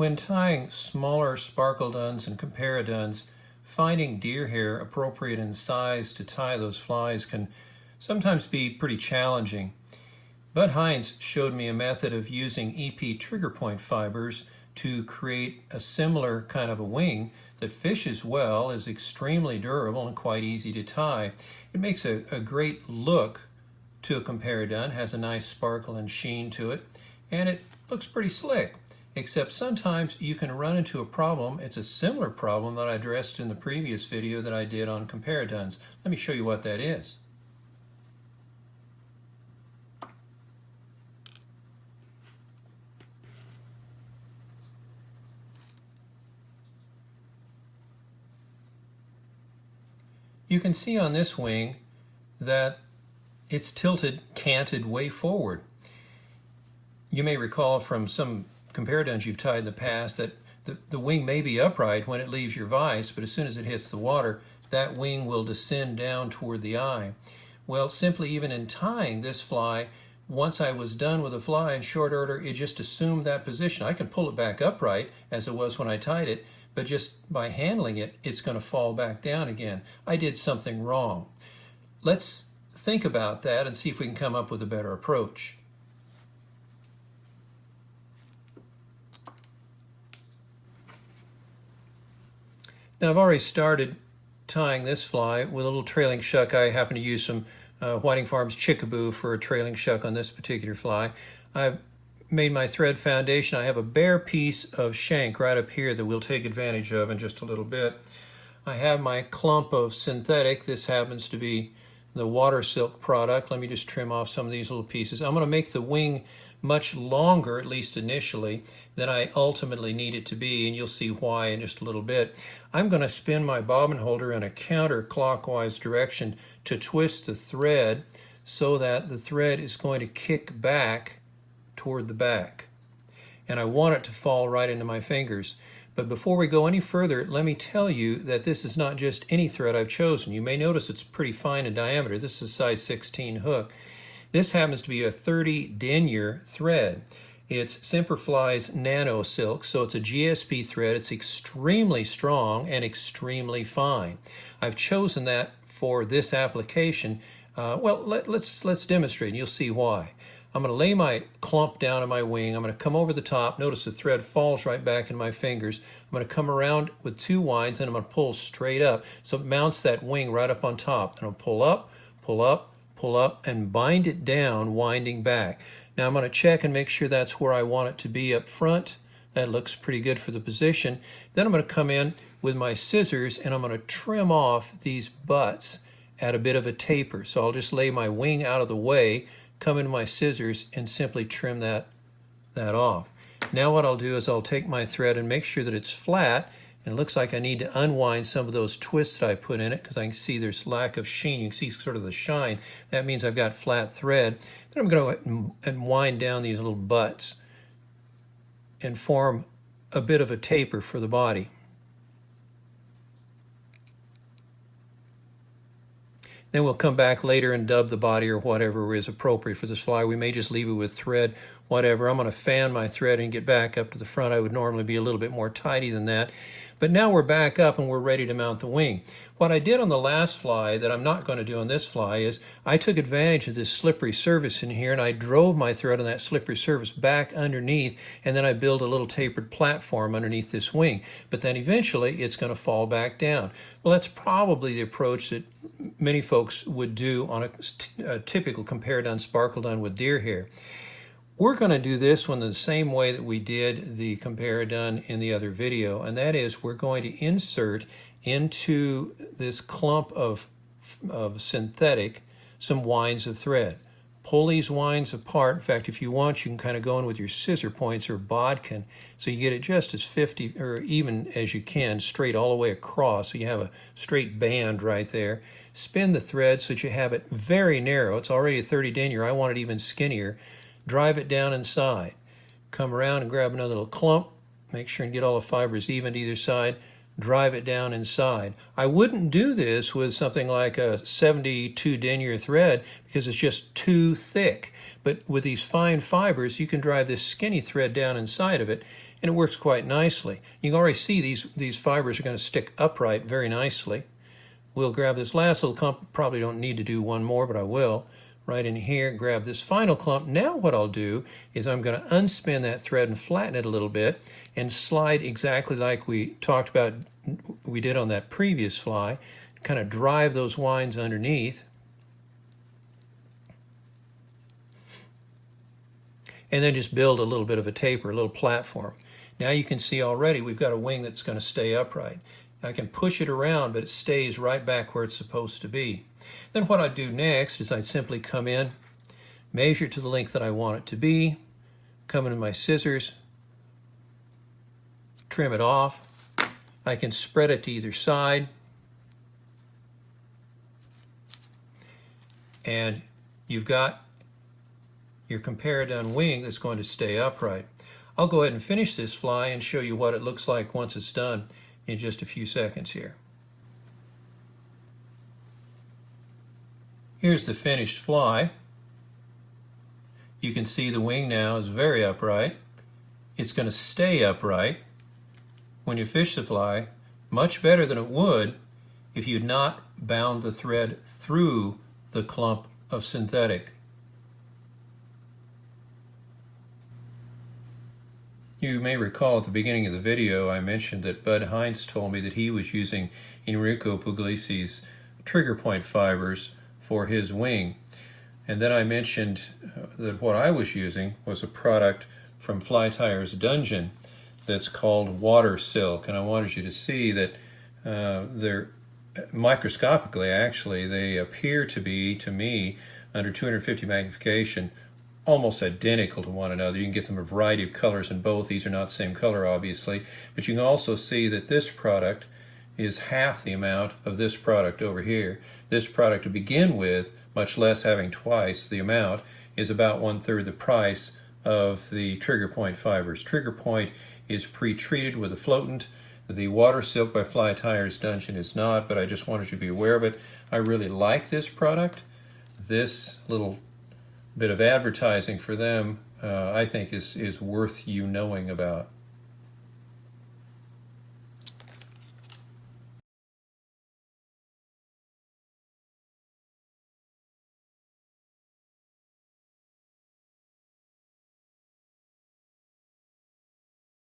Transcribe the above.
When tying smaller Sparkle Duns and Comparaduns, finding deer hair appropriate in size to tie those flies can sometimes be pretty challenging. Bud Hines showed me a method of using EP trigger point fibers to create a similar kind of a wing that fishes well, is extremely durable, and quite easy to tie. It makes a great look to a Comparadun, has a nice sparkle and sheen to it, and it looks pretty slick. Except sometimes you can run into a problem. It's a similar problem that I addressed in the previous video that I did on Comparaduns. Let me show you what that is. You can see on this wing that it's tilted, canted way forward. You may recall from some Comparaduns you've tied in the past that the wing may be upright when it leaves your vise, but as soon as it hits the water, that wing will descend down toward the eye. Well, simply even in tying this fly, once I was done with the fly in short order, it just assumed that position. I can pull it back upright as it was when I tied it, but just by handling it, it's going to fall back down again. I did something wrong. Let's think about that and see if we can come up with a better approach. Now I've already started tying this fly with a little trailing shuck. I happen to use some Whiting Farms Chickaboo for a trailing shuck on this particular fly. I've made my thread foundation. I have a bare piece of shank right up here that we'll take advantage of in just a little bit. I have my clump of synthetic. This happens to be the water silk product. Let me just trim off some of these little pieces. I'm going to make the wing much longer, at least initially, than I ultimately need it to be, and you'll see why in just a little bit. I'm going to spin my bobbin holder in a counterclockwise direction to twist the thread so that the thread is going to kick back toward the back. And I want it to fall right into my fingers. But before we go any further, let me tell you that this is not just any thread I've chosen. You may notice it's pretty fine in diameter. This is a size 16 hook. This happens to be a 30 denier thread. It's Semperfli's Nano Silk, so it's a GSP thread. It's extremely strong and extremely fine. I've chosen that for this application. Let's demonstrate, and you'll see why. I'm going to lay my clump down on my wing. I'm going to come over the top. Notice the thread falls right back in my fingers. I'm going to come around with two winds, and I'm going to pull straight up so it mounts that wing right up on top. And I'll pull up, pull up, pull up, and bind it down, winding back. Now I'm going to check and make sure that's where I want it to be up front. That looks pretty good for the position. Then I'm going to come in with my scissors and I'm going to trim off these butts at a bit of a taper. So I'll just lay my wing out of the way, come in my scissors, and simply trim that off. Now what I'll do is I'll take my thread and make sure that it's flat, and it looks like I need to unwind some of those twists that I put in it because I can see there's lack of sheen. You can see sort of the shine. That means I've got flat thread. Then I'm going to go and wind down these little butts and form a bit of a taper for the body. Then we'll come back later and dub the body or whatever is appropriate for this fly. We may just leave it with thread, whatever. I'm going to fan my thread and get back up to the front. I would normally be a little bit more tidy than that. But now we're back up and we're ready to mount the wing. What I did on the last fly that I'm not going to do on this fly is I took advantage of this slippery surface in here and I drove my thread on that slippery surface back underneath, and then I built a little tapered platform underneath this wing. But then eventually it's going to fall back down. Well, that's probably the approach that many folks would do on a typical Comparadun Sparkle Dun with deer hair. We're going to do this one the same way that we did the Comparadun in the other video, and that is we're going to insert into this clump of synthetic some winds of thread. Pull these winds apart. In fact, if you want, you can kind of go in with your scissor points or bodkin so you get it just as 50 or even as you can, straight all the way across, so you have a straight band right there. Spin the thread so that you have it very narrow. It's already a 30 denier. I want it even skinnier. Drive it down inside. Come around and grab another little clump. Make sure and get all the fibers even to either side. Drive it down inside. I wouldn't do this with something like a 72 denier thread because it's just too thick. But with these fine fibers, you can drive this skinny thread down inside of it, and it works quite nicely. You can already see these fibers are going to stick upright very nicely. We'll grab this last little clump. Probably don't need to do one more, but I will. Right in here, grab this final clump. Now what I'll do is I'm going to unspin that thread and flatten it a little bit and slide exactly like we talked about we did on that previous fly. Kind of drive those winds underneath. And then just build a little bit of a taper, a little platform. Now you can see already we've got a wing that's going to stay upright. I can push it around, but it stays right back where it's supposed to be. Then what I do next is I simply come in, measure it to the length that I want it to be, come in with my scissors, trim it off. I can spread it to either side, and you've got your Comparadun wing that's going to stay upright. I'll go ahead and finish this fly and show you what it looks like once it's done in just a few seconds here. Here's the finished fly. You can see the wing now is very upright. It's going to stay upright when you fish the fly, much better than it would if you had not bound the thread through the clump of synthetic. You may recall at the beginning of the video I mentioned that Bud Heinz told me that he was using Enrico Puglisi's trigger point fibers for his wing. And then I mentioned that what I was using was a product from Fly Tyer's Dungeon that's called water silk. And I wanted you to see that they're microscopically, actually, they appear to be, to me, under 250 magnification, almost identical to one another. You can get them a variety of colors in both. These are not the same color, obviously, but you can also see that this product is half the amount of this product over here. This product to begin with, much less having twice the amount, is about 1/3 the price of the trigger point fibers. Trigger point is pre-treated with a floatant. The water silk by Fly Tyer's Dungeon is not, but I just wanted you to be aware of it. I really like this product. This little bit of advertising for them I think is worth you knowing about.